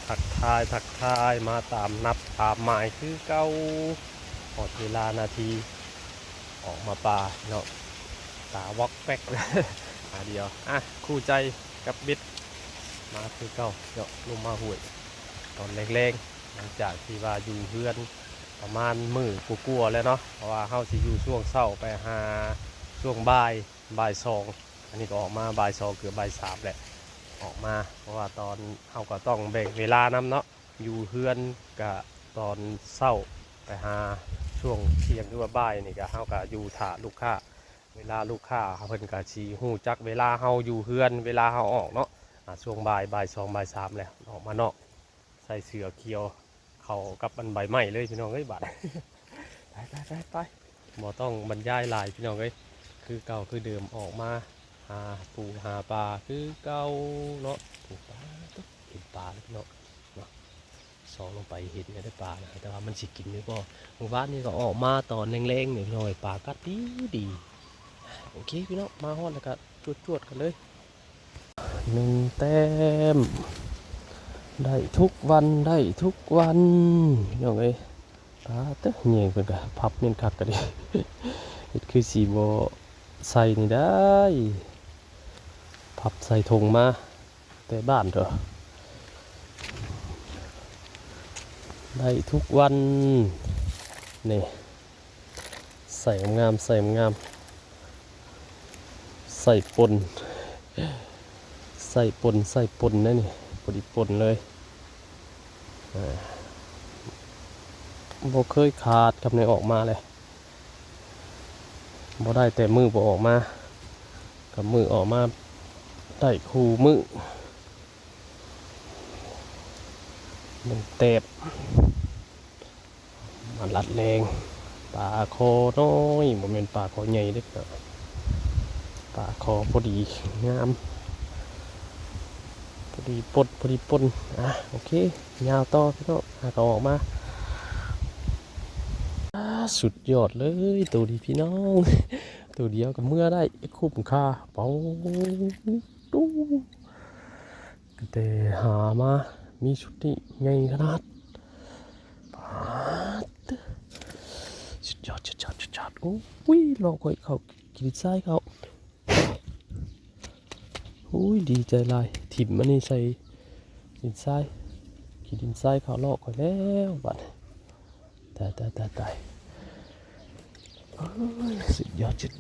ทักทายมาตามนับตามหมายคือเก้าหมดเวลานาทีออกมาป่าเนาะตาวอกแป๊ก เดียวคู่ใจกับบิดมาคือเก้าเนาะลงมาห่วยตอนแรงๆหลังจากที่ว่าอยู่เพื่อนประมาณมือกลัวๆแล้วเนาะเพราะว่าเฮาสิอยู่ช่วงเช้าไปหาช่วงบ่ายสองอันนี้ก็ออกมาบ่ายสองเกือบบ่ายสามแหละออกมาเพราะว่าตอนเฮาก็ต้องแบ่งเวลานำเนาะอยู่เพื่อนกับตอนเช้าไปหาช่วงเที่ยงหรือว่าบ่ายนี่ก็เฮาก็อยู่ถ่าลูกค้าเวลาลูกค้าเพิ่นก็สิฮู้จักเวลาเฮาอยู่เพื่อนเวลาเฮาออกเนาะช่วงบ่ายสองบ่ายสามแหละออกมานอกใส่เสื้อเขียวเขากับมันใบไม้เลยพี่น้องเอ้ยบัด ไปบ่ต้องบรรยายหลายพี่น้องเอ้ยคือเก่าคือเดิมออกมาหาปูหาปลาคือเก่าเนาะปูปลาตุ๊กเห็นปลาแล้วพี่น้องเนาะสองลงไปเห็นได้ปลานะแต่ว่ามันสิกินหรือเปล่าหมู่บ้านนี่ก็ออกมาตอนแรงๆเนี่ยพี่น้องปลากัดดีโอเคพี่น้องมาฮอดแล้วก็จวดกันเลย1 แต้มได้ทุกวันพี่น้องเอ้ยเต้เงี้ยเพิ่นก็พับเงินคักกันดิ เฮ็ดคือสีโบใส่นี่ได้พับใส่ถุงมาแต่บ้านเถอะได้ทุกวันนี่ใส่งามใส่ปนนั่นนี่พอดีปนเลยบ่เคยขาดกับในออกมาเลยบ่ได้แต่มือบ่ออกมากับมือออกมาได้คู่มือมันเตบมันลัดแรงปลาคอน้อยบ่แม่นปลาคอใหญ่เด้อปลาคอพอดีงามพอดีปนโอเคยาวต่อพี่น้องก็ออกมาสุดยอดเลยตัวดีพี่น้องตัวเดียวกับเมื่อได้คุ้มค่าเป๋าตู้แต่หามามีชุดนี้ใหญ่ขนาดสุดยอดโอ้ยลองก่อยเขากินไส้เขาโอ้ยดีใจลายถิ่มมันนี่ใส่ดินไส้กินดินไส้เขาลอกก่อยแล้วบัดตายสุดยอดชุด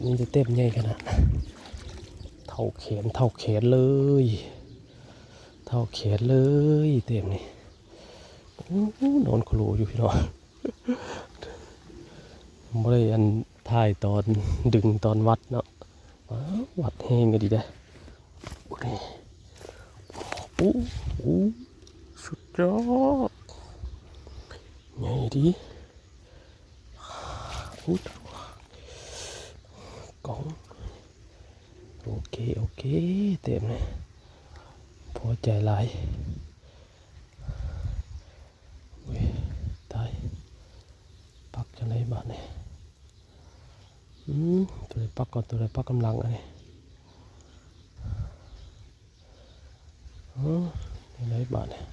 นี้จะเต็มใหญ่ขนาดเท่าแขนเลยเต็มนี่นอนโคโลอยู่พี่น้องไม่ได้อันถ่ายตอนดึงตอนวัดเนาะวัดแห้งก็ดีได้โอ้สุดยอดใหญ่ดีกองโอเคเต็มเลยพอใจหลายตายปักจะไหนบ้านเนี่ยตัวไหนปักก่อนตัวไหนปักกำลังอันนี้ไหนบ้านเนี่ย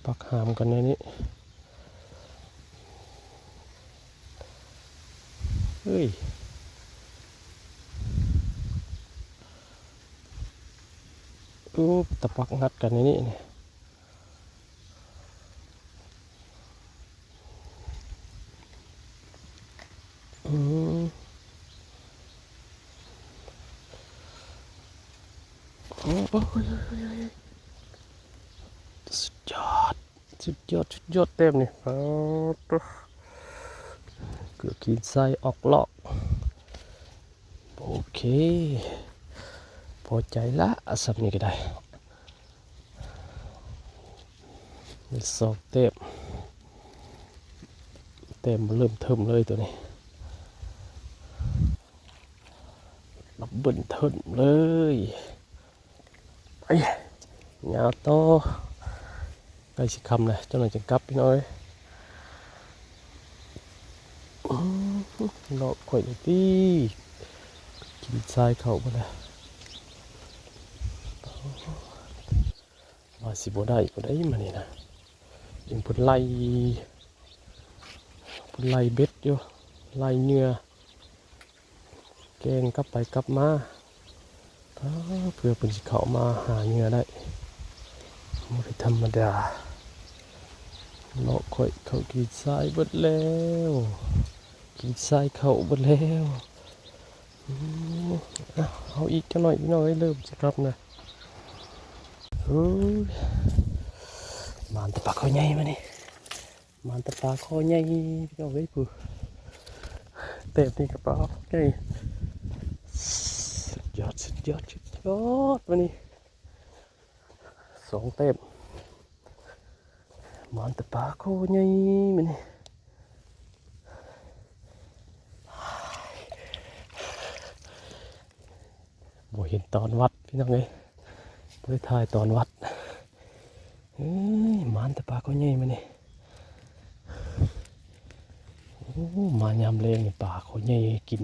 ปักหามกันในนี้เฮ้ยตะปักงัดกันในนี้เนี่ยสุดยอดเต็มนี่เกือบกินไส้ออกลอกโอเคพอใจละสับนี้ก็ได้สอบเต็มเริ่มเทิมเลยตัวนี้รับเบิ่นเทิมเลยไปยาวต่อใกล้สิคำเลยเจ้าหน่อยจะกลับพี่น้อยเลาะข่อยที่ ขีดทรายเข้าไปแล้วว่าสิบ่ได้มานี่นะยังพุ่นไล่เบ็ดอยู่ไล่เหงื่อแกงกลับไปกลับมาเพื่อเป็นสิเข้ามาหาเหงื่อได้ไม่ได้ธรรมดาเลาะค่อยเข้าขีดทรายเบิดแล้วขีดทรายเข้าเบิดแล้วเอาอีกจังหน่อยพี่น้อยเริ่มจะกลับนะมันตะปาคอใหญ่มานี่มันตะปาคอใหญ่พี่น้องเอ้ยผู้เต็มนี่กระเป๋าใหญ่สุดยอดมานี่2 เต็มมันตะปาคอใหญ่มานี่บ่เห็นตอนวัดพี่น้องเอ้ยบ่ได้ถ่ายตอนวัดมันตะปาคอใหญ่มานี่มายามแรงนี่ป่าเขาใหญ่กิน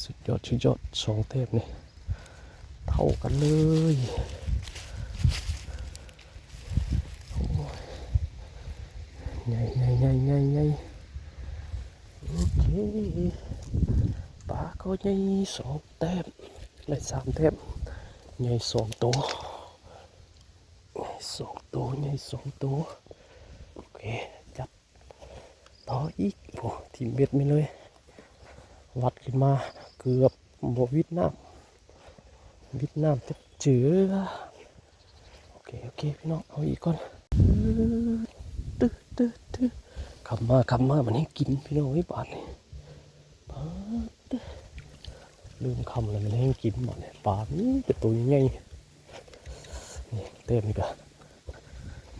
สุดยอด2 เทพนี่เท่ากันเลยใหญ่โอเคป่าเขาใหญ่2 เทพและ3 เทพใหญ่2 ตัวใหญ่2 ตัวโอเคจับต่ออีกโอ้ทีมเบ็ดไม่เลยวัดขึ้นมาเกือบบ่วิดน้ำจะเจือโอเคพี่น้องเอาอีกก่อนตึ๊ขับมามันให้กินพี่น้องไว้บาดนี่ลืมคำเลยมันให้กินบาดเนี่ยปลานี่แต่ตัวใหญ่นี่เต็มนี่กะ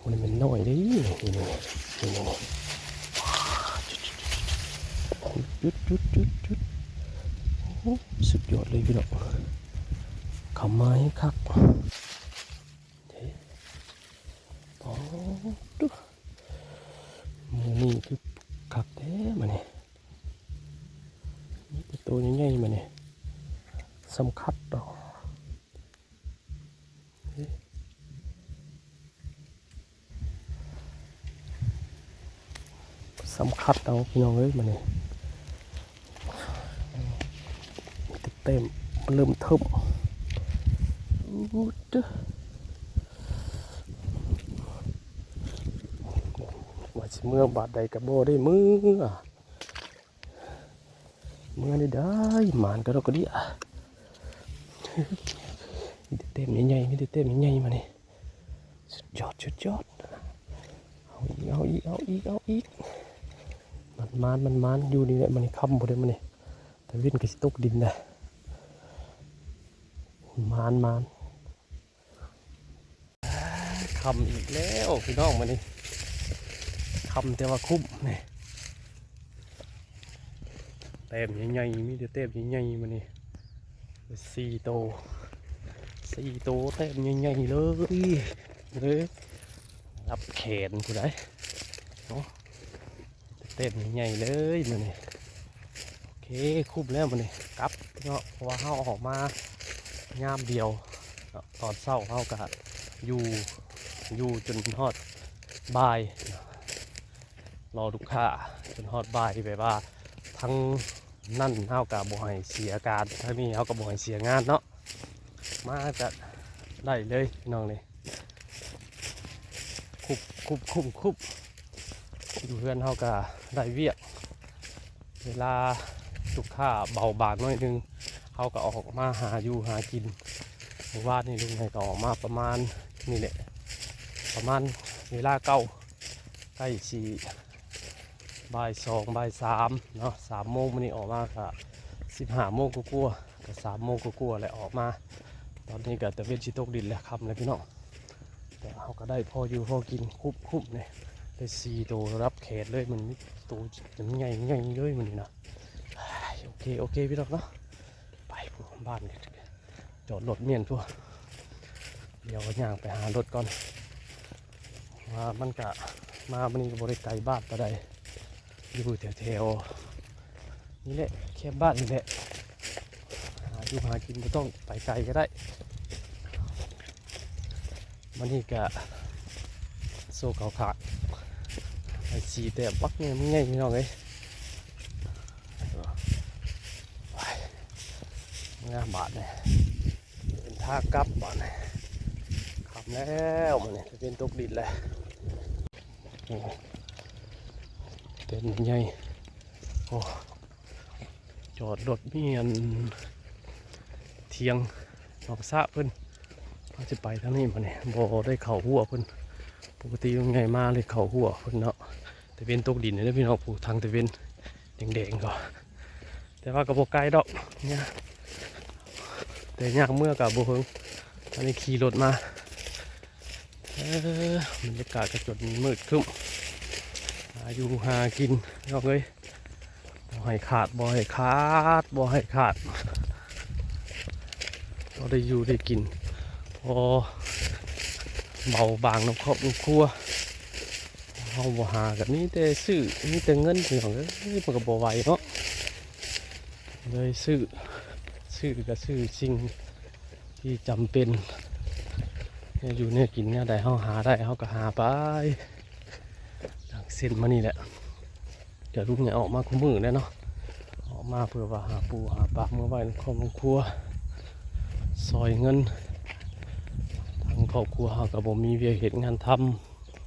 มันเป็นน้อยดินี่จุดสุดยอดเลยพี่น้องขำไม้คักดูมือนี่คือคักแท้มาเนี่ยนี่ตัวใหญ่ๆมาเนี่ยสำคัญต่อสำคัญเอาพี่น้องเอ้ยมาเนี่ยเต็มเริ่มทึบว่าสิเมื่อบาดใดกับโบได้เมื่อนี่ได้หมานก็เราก็ดีมีเต็มใหญ่มาเนี่ยสุดยอดเอาอีกมันอยู่นี่แหละมันค่ำหมดเลยมันนี่แต่วิ่งกับสิตกดินนะมันคำอีกแล้วพี่น้องมานี่คำแต่ว่าคุ้มนี่เต็มใหญ่มีแต่เต็มใหญ่มานี่4 ตัวเต็มใหญ่เลยรับแขนกูได้เต็มใหญ่เลยมานี่โอเคคุ้มแล้วมานี่กลับเนาะเพราะว่าเขาออกมายามเดียวตอนเช้าเขาก็อยู่จนฮอดบ่ายรอลูกค้าจนฮอดบ่ายแบบว่าทั้งนั่นเขากับบ่ให้เสียการทั้งนี้เขากับบ่ให้เสียงานเนาะมาจะได้เลยน้องนี่คุบอยู่เพื่อนเขาก็ได้เวียกเวลาลูกค้าเบาบางน้อยนึงเขาก็ออกมาหากินว่านี่ลุงให้ก็ออกมาประมาณนี่แหละประมาณเวลาใกล้บ่าย 2บ่าย 3เนาะ3 โมงมันนี่ออกมาก็15 โมงกลัวก็3 โมงกลัวเลยออกมาตอนนี้ก็ตะเวนชิตกดินแล้วค่ำแล้วพี่น้องแต่เขาก็ได้พออยู่พอกินคุบเนี่ยได้4 ตัวรับแขกเลยมันตัวมันใหญ่เลยมันนี่นะโอเคพี่น้องเนาะไปบ้านจอดรถเมียนทั่วเดี๋ยวย่างไปหารถก่อนว่ามันกะมามันนี่ก็บริไกลบ้านปะใดอยู่แถว นี่แหละแค่บ้านนี่แหละหาอยู่หากินไม่ต้องไปไกลก็ได้มันนี่กะโซ่เขาขาดไอ้สีแต่ปักเนี่ยมึงไงพี่น้องเอ้ยงามบาทเนี่ยเป็นท่ากลับบาทเนี่ยขับแล้วมันเนี่ยจะเป็นตกดินเลยเป็นไงโอ้จอดรถมีอันเทียงนอกสระเพิ่นเขาจะไปทางนี้มาเนี่ยบ่ได้เข่าหัวเพิ่นปกติยังไงมาเลยเข่าหัวเพิ่นเนาะแต่เป็นตกดินเนี่ยพี่น้องปลูกทางแต่เป็นแดงๆก็แต่ว่ากับโบไกลดอกเนี่ยแต่ยากเมื่อกับโบเฮิงตอนนี้ขี่รถมาบรรยากาศกระจดมืดครึ้มหาอยู่หากินน้องเอ้ยบ่ให้ขาดบ่ให้ขาดบ่ให้ขาดเราได้อยู่ได้กินพอเบาบางน้ำครอบน้ำครัวเอาบ่หากับนี้แต่ซื้อนี่แต่เงินพี่น้องเอ้ยมันก็บ่ไหวเนาะเลยซื้อก็ซื้อสิ่งที่จำเป็นเนี่ยอยู่เนี่ยกินเนี่ยได้เขาหาได้เขาก็หาไปจากเส้นมานี่แหละเดี๋ยวลูกเนี่ยออกมาคุ้มมือแน่เนาะออกมาเพื่อว่าหาปูหาปลาเมื่อไหร่ครอบครัวซอยเงินทางครอบครัวเขาก็บ่มีเวียกเห็นงานท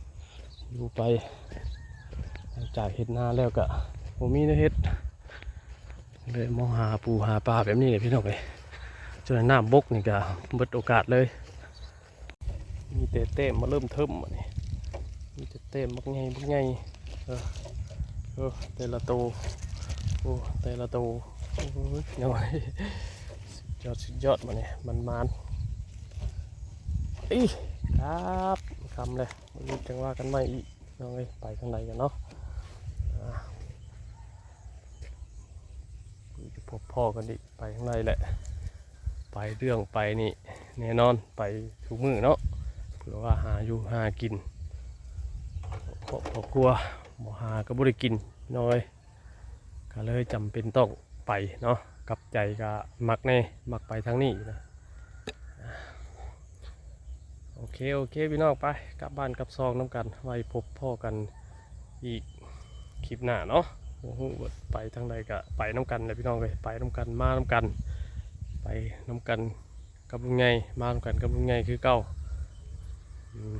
ำอยู่ไปจากเห็ดนาแล้วก็บ่มีได้เห็ดเลยมองหาปูหาปลาแบบนี้เลยพี่น้องเลยจนน้ำบกนี่ก็เบิดโอกาสเลยมีแต่เต้มมาเริ่มเทิมอ่ะนี่มีแต่เต้มบักไงแต่ละโตโอ้แต่ละโตโอ้ยน้อยสุดยอดมาเนี่ยมันอีครับคำเลยมันจังว่ากันไม่อีกน้องเอ้ยไปข้างในกันเนาะจะพบพ่อกันดิไปข้างในแหละไปเรื่องไปนี่แน่นอนไปทุกมื้อเนาะเผื่อว่าหาอยู่หากินพอกลัวบ่หาก็บ่ได้กินน้อยก็เลยจำเป็นต้องไปเนาะกับใจก็มักแน่มักไปทางนี้นะโอเคพี่น้องไปกลับบ้านกลับซองน้ำกันไว้พบพ่อกันอีกคลิปหน้าเนาะโอ้โหไปทางใดก็ไปน้ำกันเลยพี่น้องเลยไปน้ำกันมาน้ำกันไปน้ำกันกับลุงไงมาน้ำกันกับลุงไงคือเก่า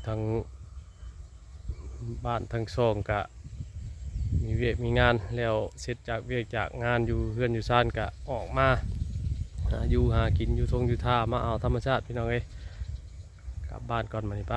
ทางบ้านทางซองก็มีเวียกมีงานแล้วเสร็จจากเวียกจากงานอยู่เพื่อนอยู่ซ่านก็ออกมาหาอยู่หากินอยู่ทงอยู่ท่ามาเอาธรรมชาติพี่น้องเอ้ยกลับบ้านก่อนมานี่ไป